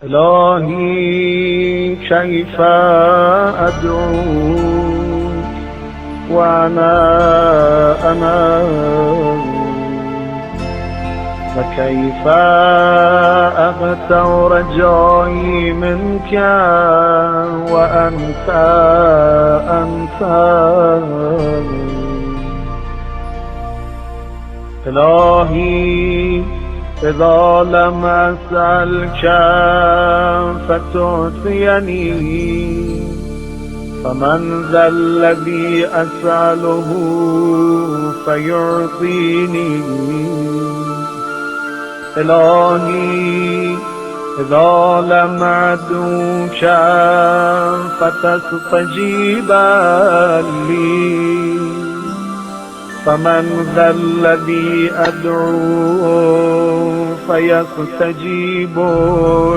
إلهي كيف أدعوك وأنا وكيف أغتر رجائي منك وأنت إلهي إذا لم أسألك فتعطيني فمن ذا الذي أسأله فيعطيني إلهي إذا لم أدعوك فتستجيب لي فمن ذا الذي أدعو فيستجيب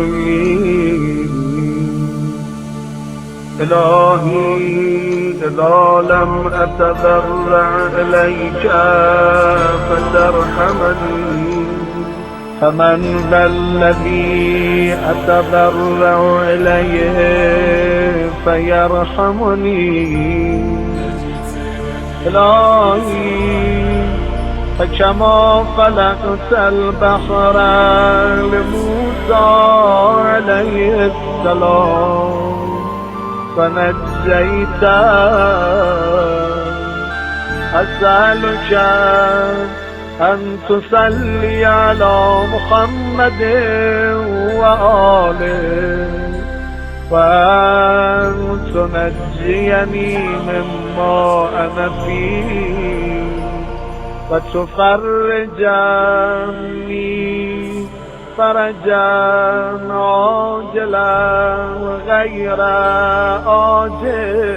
لي إلهي إذا لم أتضرع إليك فترحمني فمن ذا الذي أتضرع إليه فيرحمني إلهي فكما خلقت البحر لموسى عليه السلام فنجيت أسألك أن تصلي على محمد وآله وأن تنجيني مما أنا فيه وتفرج عني فرجا عاجلا غير آجل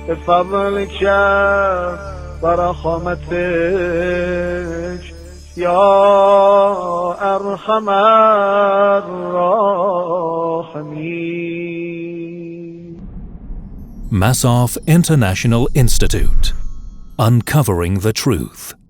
بفضلك ورحمتك يا أرحم الراحمين. Massoff International Institute. Uncovering the Truth.